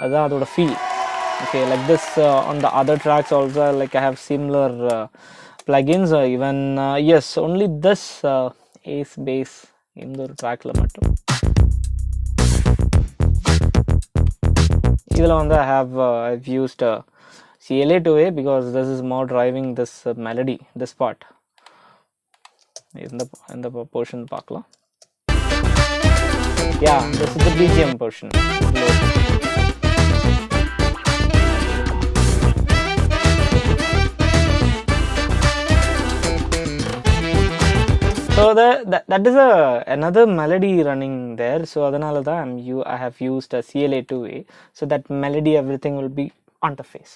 அதான் அதோட feel. Okay, like this on the other tracks also, like I have similar plugins, even yes, only this ace bass இந்த ஒரு trackல மட்டும். இதில் வந்து I've used CLA2A because this is more driving this melody, this part. இந்த portion பார்க்கலாம். Yeah, this is the BGM portion. So that is another melody running there. So adanala da I have used a CLA2A, so that melody everything will be on the face.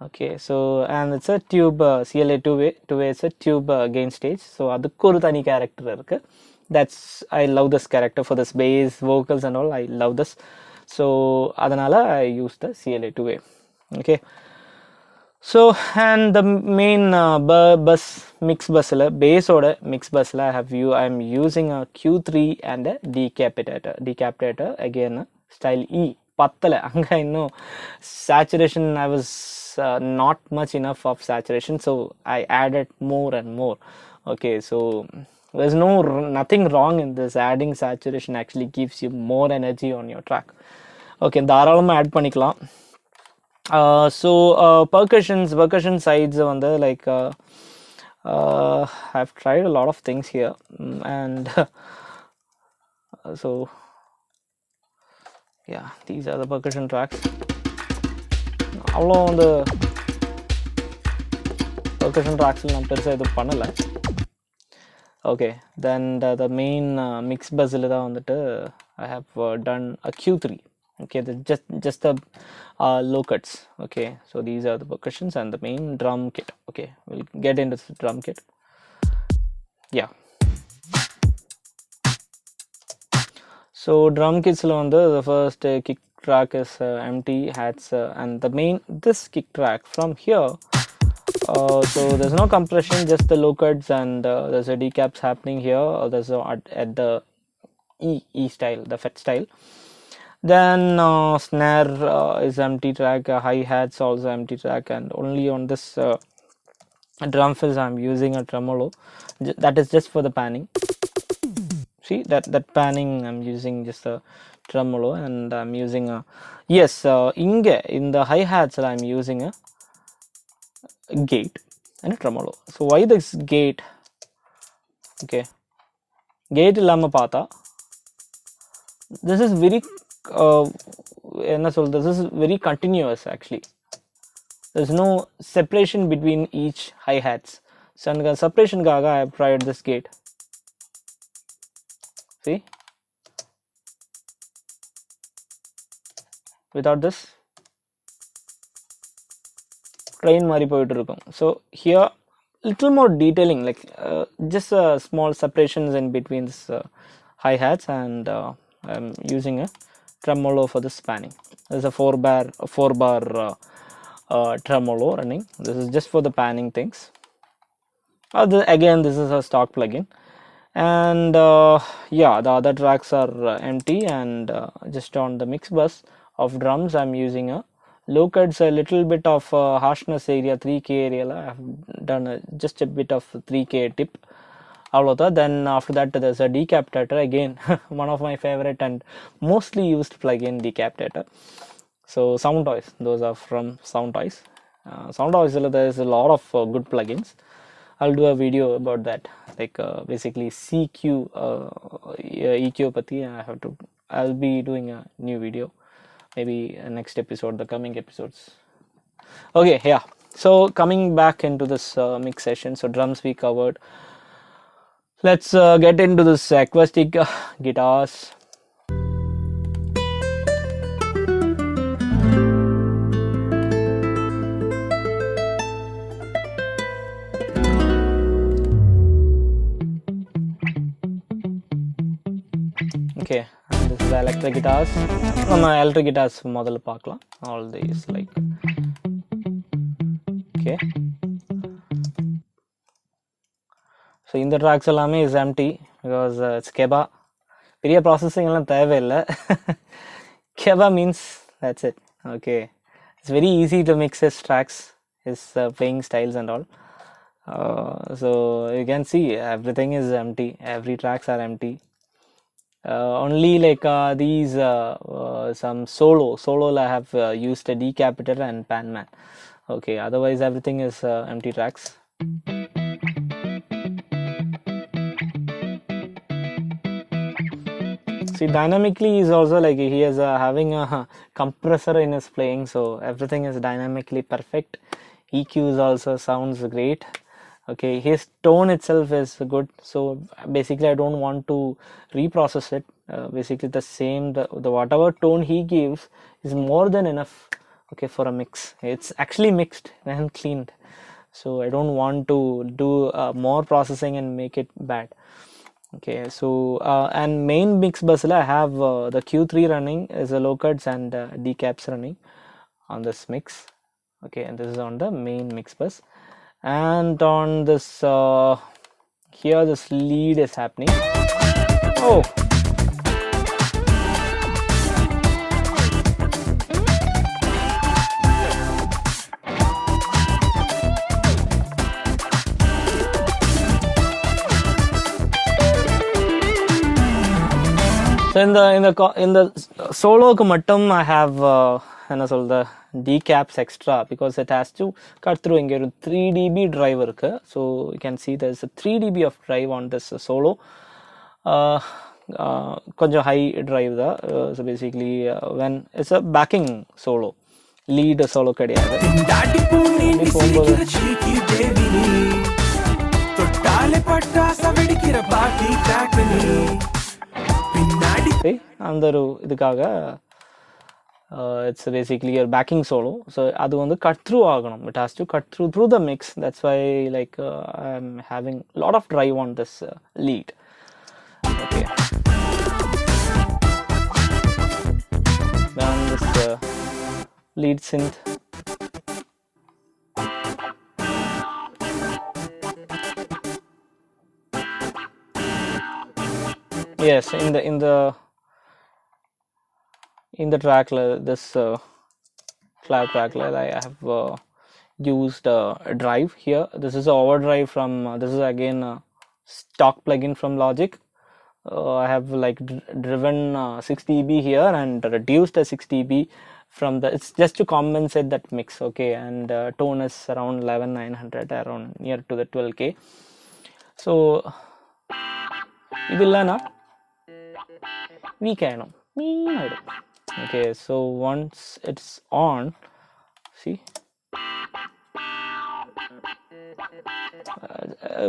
Okay, so and it's a tube CLA2A is a tube gain stage. So adukku oru thani character irukku. That's I love this character for this bass, vocals and all. I love this. So adanala I used the CLA2A. Okay. So and the main bus mix bus bass order mix bus I'm using a Q3 and a decapitator again style E pattala anga inno saturation I was not much enough of saturation, so I added more and more. Okay, so there's nothing wrong in this. Adding saturation actually gives you more energy on your track. Okay, தாராளமா add பண்ணிக்கலாம். So percussion sides on the like I've tried a lot of things here, and so yeah, these are the percussion tracks. Along the percussion tracks நான் பெருசா இது பண்ணல. Okay, then the main mix bus தான் வந்துட்டு I have done a Q3. Okay, just the low cuts. Okay, so these are the percussions and the main drum kit. Okay, we'll get into the drum kit. Yeah, so drum kits lo on the first kick track is empty hats, and the main this kick track from here, so there's no compression, just the low cuts, and there's a decaps happening here. There's at the E style, the FET style. Then snare is empty track, hi-hats also empty track, and only on this drum fills I'm using a tremolo. That is just for the panning. See that panning I'm using just a tremolo, and I'm using a yes in the hi-hats I'm using a gate and a tremolo. So why this gate? Okay, gate illama paatha this is very this is very continuous actually. There's no separation between each hi-hats, so separation kaga I have tried this gate. See, without this train mari poitu irukum. So here little more detailing, like just small separations in between this hi-hats, and I'm using a tremolo for the spanning. There's a 4 bar tremolo running. This is just for the panning things. Again, this is a stock plugin, and yeah, the other tracks are empty, and just on the mix bus of drums I'm using a low cuts, a little bit of harshness area, 3k area. I've done just a bit of 3k tip. Then after that there's a decapitator, again one of my favorite and mostly used plugin, decapitator. So Sound Toys, those are from Sound Toys. Sound Toys there's a lot of good plugins. I'll do a video about that, like basically CQ EQ pati I'll be doing a new video, maybe next episode, the coming episodes. Okay, yeah, so coming back into this mix session, so drums we covered. Let's get into this acoustic guitars. Okay, and this is the electric guitars. Electric guitars model paakalam, all these like. Okay, so in the tracks எல்லாமே is empty because it's keba. பெரிய processing எல்லாம் தேவையில்லை. Keba means that's it, Okay, it's very easy to mix his tracks, his playing styles and all. So you can see everything is empty, every tracks are empty. Only like these some solo I have used a decapitator and panman. Okay, otherwise everything is empty tracks. See, dynamically is also like he is having a compressor in his playing, so everything is dynamically perfect. EQs also sounds great. Okay, his tone itself is good, so basically I don't want to reprocess it. Basically the same, the whatever tone he gives is more than enough, okay, for a mix. It's actually mixed and cleaned, so I don't want to do more processing and make it bad. Okay, so and main mix bus I have the Q3 running is a low cuts and decaps running on this mix. Okay, and this is on the main mix bus, and on this here this lead is happening. Oh, so in the solo mattum I have என்ன சொல்றது decaps extra because it has to cut through இங்க ஒரு 3 dB drive இருக்கு, so you can see there's a 3 dB of drive on this solo. கொஞ்சம் high drive தான். So basically when it's a backing solo, lead solo கிடையாது. அந்த ஒரு இதுக்காக it's basically your backing solo, so adu vandu cut through aganum, it has to cut through the mix. That's why like I'm having a lot of drive on this lead. Okay, then this lead synth. Yes, in the track this flat track I have used a drive here. This is a overdrive from this is again a stock plugin from Logic. I have like driven 6 dB here and reduced a 6 dB from the, it's just to compensate that mix. Okay, and tone is around 11900, around near to the 12k. So idillana weak aanu. Okay, so once it's on, see,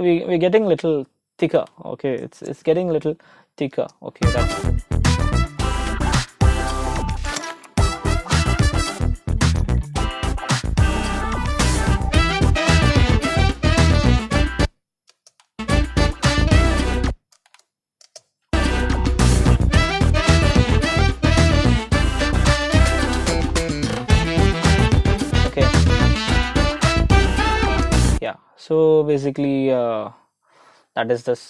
we're getting little thicker. Okay, it's getting little thicker. Okay, that's so basically that is this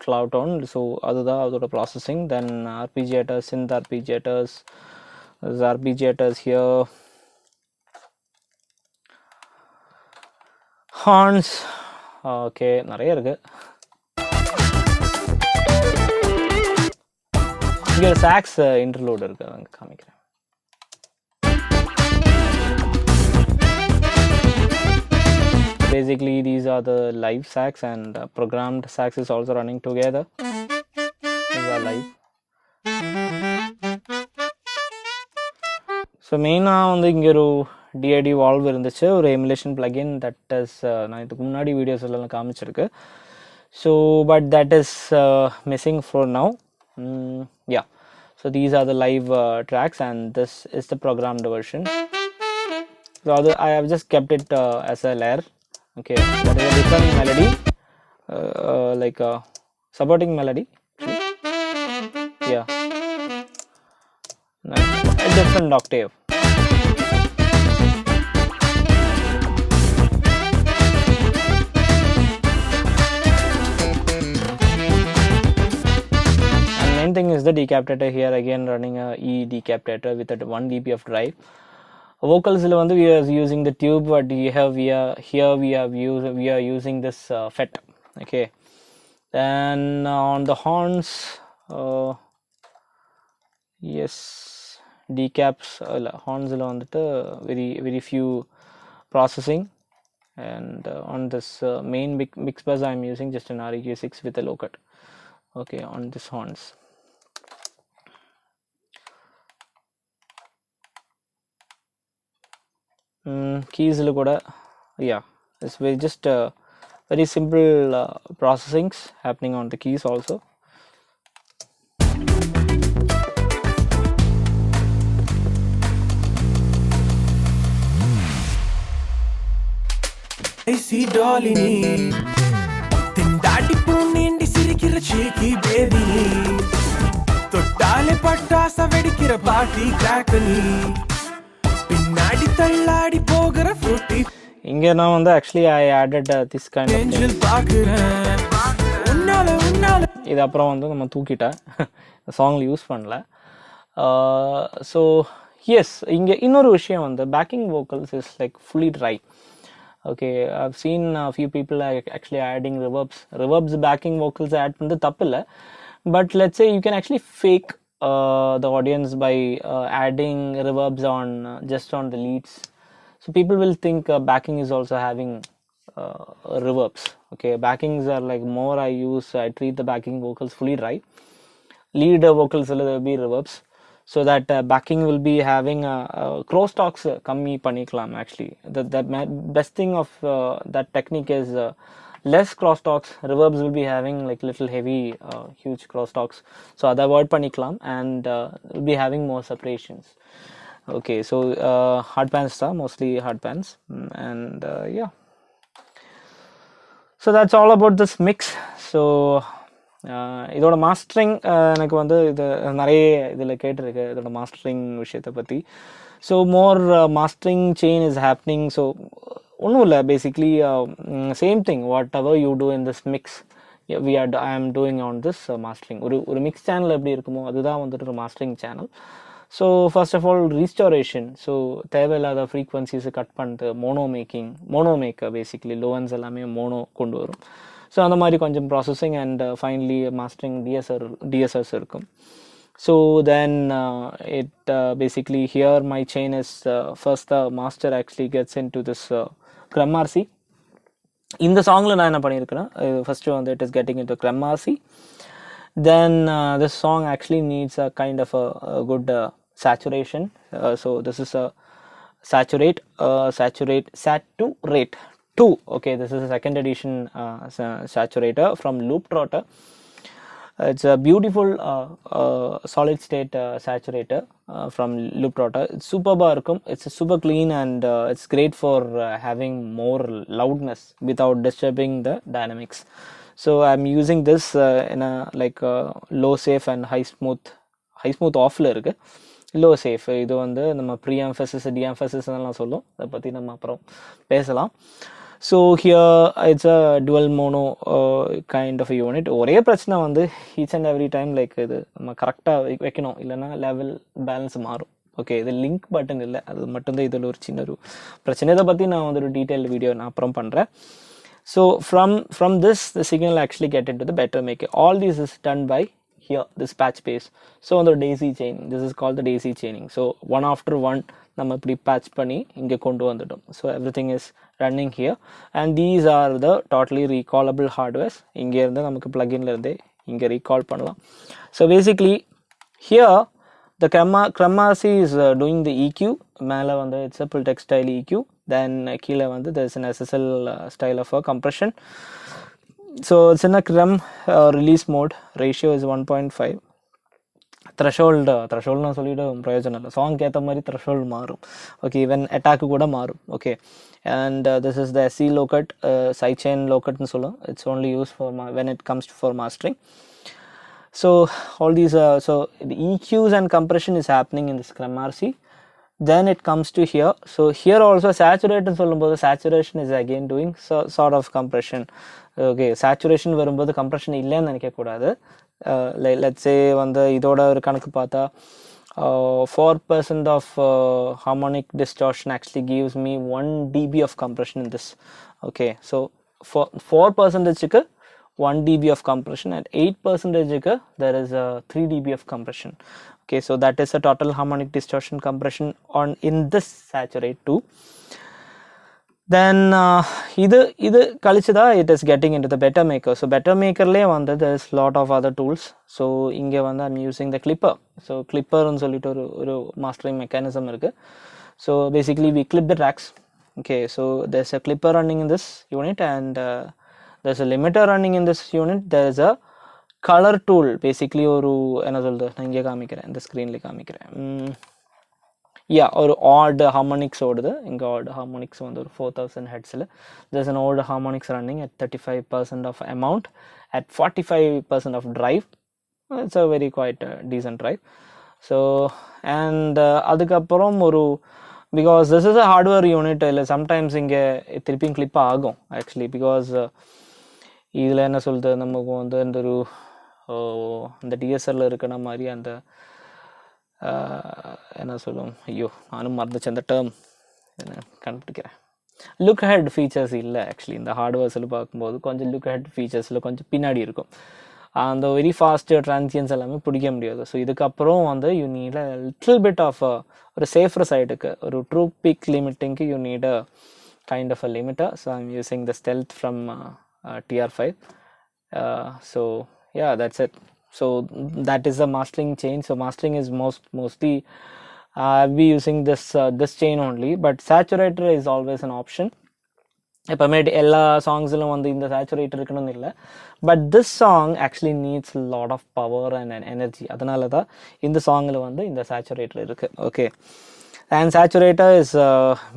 cloud tone. So other processing, then arpeggiators, synth arpeggiators, there's arpeggiators here, horns. Okay, நிறைய இருக்கு. இங்க ஒரு sax interlude இருக்கு, அங்க காமிக்கிறேன். Basically these are the live sax, and programmed sax is also running together. These are live. So main வந்து இங்க ஒரு DID valve இருந்துச்சு, ஒரு emulation plugin that is நான் இதுக்கு முன்னாடி வீடியோஸ் எல்லாம் காமிச்சிருக்கு. So but that is missing for now. Yeah, so these are the live tracks, and this is the programmed version. So I have just kept it as a layer. Okay, that is a different melody, like a supporting melody. Yeah, a different octave. thing is the decapitator. Here again running a E decapitator with a 1 dB of drive. Vocals we are using the tube, but we are using this FET. Okay, then on the horns, yes, decaps horns on the very few processing, and on this main mix bus I am using just an REQ6 with a low cut. Okay, on this horns. Keys kuda, yeah, it's very just very simple processings happening on the keys also. I see Dolly tindadi poonindi sirikira cheeky baby tottale pattasa vedikira party crackly pinnadi talladi pogara fruity inga na vanda actually I added this kind of angel paakuren unnala idu appuram vandu nama thookita song la use pannala. So yes, inga innoru vishayam vandu backing vocals is like fully dry. Okay, I've seen a few people actually adding reverbs backing vocals add pannadhu thappilla, but let's say you can actually fake the audience by adding reverbs on just on the leads, so people will think backing is also having reverbs. Okay, backings are like more I treat the backing vocals fully dry. Lead vocals there will be reverbs, so that backing will be having crosstalks kammi panikalam. Actually the best thing of that technique is less crosstalks. Reverbs will be having like little heavy huge crosstalks, so அதை avoid panikalam, and will be having more separations. Okay, so hard pans are mostly hard pans, and yeah, so that's all about this mix. So இதோட mastering எனக்கு வந்து இது நிறைய இதில் கேட்டிருக்கு இதோட mastering விஷயத்தை பற்றி. So more mastering chain is happening. So ஒன்றும் இல்லை, basically same thing whatever you do in this mix I am doing on this mastering. ஒரு மிக்ஸ் சேனல் எப்படி இருக்குமோ அதுதான் வந்துட்டு ஒரு mastering channel. So first of all restoration. So தேவையில்லாத ஃப்ரீக்வன்சிஸை கட் பண்ணிட்டு மோனோ மேக்கர் பேசிக்லி லோவன்ஸ் எல்லாமே மோனோ கொண்டு வரும். ஸோ அந்த மாதிரி கொஞ்சம் processing and finally mastering DSS இருக்கும். So then it basically here my chain is first the master actually gets into this கிரம்ஆர்சி. இந்த சாங்கில் நான் என்ன பண்ணியிருக்கேன்னா ஃபர்ஸ்ட்டு வந்து it is getting into கிரம்ஆர்சி. Then this song actually needs a kind of a good saturation. So this is a saturate sat2rate 2. Okay, this is a second edition saturator from Loop Trotter. It's a beautiful solid state saturator from Loop Trotter. It's superb irukum. It's super clean, and it's great for having more loudness without disturbing the dynamics. So I'm using this in a like low safe and high smooth off la irukku. Low safe இது வந்து நம்ம pre Mphasis டிஎம்ஃபசிஸ் அதெல்லாம் சொல்லும், அதை பற்றி நம்ம அப்புறம் பேசலாம். So here it's a dual mono kind of unit. ஒரே பிரச்சனை வந்து each and every time like இது நம்ம கரெக்டாக வைக்கணும், இல்லைன்னா லெவல் பேலன்ஸ் மாறும். ஓகே, இது லிங்க் பட்டன் இல்லை, அது மட்டும்தான் இதில் ஒரு சின்ன ஒரு பிரச்சனை. இதை பற்றி நான் வந்து ஒரு டீட்டெயில்டு வீடியோ நான் அப்புறம் பண்ணுறேன். So from this the signal actually get into the better maker. All this is done by here, this patch base. So on the daisy chaining, this is called the daisy chaining. So one after one நம்ம இப்படி patch பண்ணி இங்கே கொண்டு வந்துட்டோம். So everything is running here, and these are the totally recallable hardwares. இங்கே இருந்து நமக்கு plugin இருந்தே இங்கே recall பண்ணலாம். So basically here the ChromRC is doing the EQ. மேலே வந்து it's a full text style EQ. Then கீழே வந்து there is an SSL style of a compression. So it's in a chrome release mode. Ratio is 1.5. threshold நான் சொல்லிட்டு பிரயோஜனம் இல்லை, song ஏற்ற மாதிரி threshold மாறும். ஓகே, ஈவன் அட்டாக்கு கூட மாறும். Okay, and this is the SC low cut, side chain low cut னு சொல்லுவோம். It's only used for when it comes for mastering. So all these so the EQs and compression is happening in this ChromRC. Then it comes to here. So here also saturated சொல்லும்போது saturation is again doing sort of compression. Okay, saturation வரும்போது compression இல்லைன்னு நினைக்கக்கூடாது. let's say வந்து இதோட ஒரு கணக்கு பார்த்தா 4% of harmonic distortion actually gives me 1 dB of compression in this. Okay, so for 4% 1 dB of compression, and 8% there is a 3 dB of compression. Okay, so that is a total harmonic distortion compression on in this saturate 2. Then இது கழிச்சுதா it is getting into the better maker. So better makerலயே வந்து there is lot of other tools. So இங்க வந்து I'm using the clipper. So clipper னு சொல்லிட்டு ஒரு mastering mechanism இருக்கு. So basically we clip the tracks. Okay, so there's a clipper running in this unit, and there's a limiter running in this unit. There is a color tool. Basically ஒரு என்ன சொல்றது, நான் இங்கே காமிக்கிறேன், இந்த ஸ்க்ரீன்ல காமிக்கிறேன். Yeah, or odd harmonics ஓடுது. இங்க odd harmonics வந்து ஒரு 4000 Hzல. There's an odd harmonics running at 35% of amount at 45% of drive. It's a very quite decent drive. So and அதுக்கப்புறம் ஒரு, because this is a hardware unit, இல்லை sometimes இங்கே திருப்பியும் clip ஆகும் actually, because இதில் என்ன சொல்றது, நமக்கு வந்து இந்த ஒரு இந்த டிஎஸ்எல்ல இருக்கிற மாதிரி அந்த என்ன சொல்லும், ஐயோ நானும் மறந்துச்சு அந்த டேர்ம், கண்டுபிடிக்கிறேன், லுக் ஹெட் ஃபீச்சர்ஸ் இல்லை ஆக்சுவலி இந்த ஹார்ட்வேர்ஸில் பார்க்கும்போது. கொஞ்சம் லுக் ஹெட் ஃபீச்சர்ஸில் கொஞ்சம் பின்னாடி இருக்கும், அந்த வெரி ஃபாஸ்ட்டு ட்ரான்சியன்ஸ் எல்லாமே பிடிக்க முடியாது. ஸோ இதுக்கப்புறம் வந்து you need a little bit of ஒரு சேஃபர் சைடுக்கு, ஒரு ட்ரூ பீக் லிமிட்டிங்க்கு you need a kind of a limiter. So I'm using the stealth from TR5. So yeah, that's it. So that is the mastering chain. So mastering is mostly I'll be using this chain only, but saturator is always an option. எப்பவுமே எல்லா சாங்ஸ்லும் வந்து இந்த saturator இருக்கணும்னு இல்லை, but this song actually needs lot of power and energy. அதனால தான் இந்த சாங்கில் வந்து இந்த சேச்சுரேட்டர் இருக்குது. Okay, and saturator is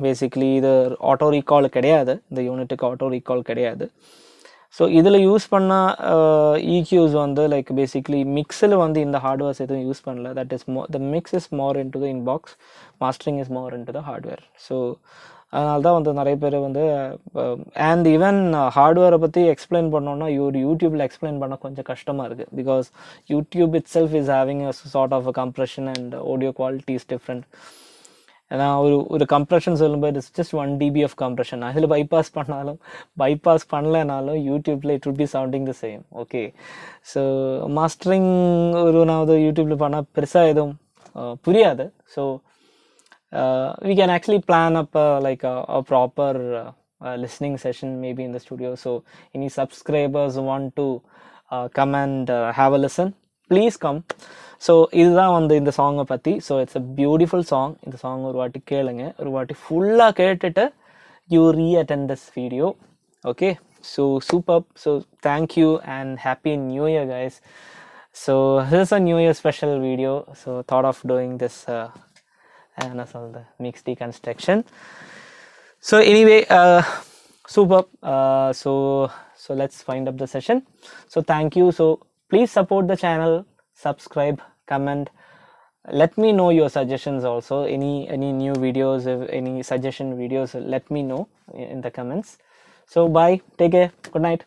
basically இது ஆட்டோ ரீகால் கிடையாது, இந்த யூனிட்டுக்கு ஆட்டோ ரீகால் கிடையாது. ஸோ இதில் யூஸ் பண்ண EQs வந்து லைக் பேசிக்லி மிக்ஸில் வந்து இந்த ஹார்ட்வேர்ஸ் எதுவும் யூஸ் பண்ணல. That is the mix is more into the inbox, mastering is more into the hardware. So அதனால தான் வந்து நிறைய பேர் வந்து அண்ட் ஈவன் ஹார்ட்வேரை பற்றி எக்ஸ்பிளைன் பண்ணோன்னா யூடியூப்பில் எக்ஸ்பிளைன் பண்ண கொஞ்சம் கஷ்டமாக இருக்குது, because YouTube itself is having a sort of a compression and audio quality is different. ஏன்னா ஒரு கம்ப்ரெஷன் சொல்லும்போது it's just 1 dB of compression. அதில் பைபாஸ் பண்ணலைனாலும் யூடியூப்பில் it will be sounding the same. Okay, so mastering நான் யூடியூப்பில் பண்ணால் பெருசாக எதுவும் புரியாது. So we can actually plan up like a proper listening session maybe in the studio. So any subscribers want to come and have a listen, please come. So இதுதான் வந்து இந்த சாங்கை பற்றி. So it's a beautiful song. இந்த song ஒரு வாட்டி கேளுங்க, ஒரு வாட்டி ஃபுல்லாக கேட்டுட்டு you reattend this video. Okay, so super. So thank you and happy new year guys. So this is a new year special video, so thought of doing this mixed deconstruction. So anyway, super. So let's wind up the session. So thank you. So please support the channel, subscribe, comment, let me know your suggestions also. Any new videos, if any suggestion videos, let me know in the comments. So bye, take care, good night.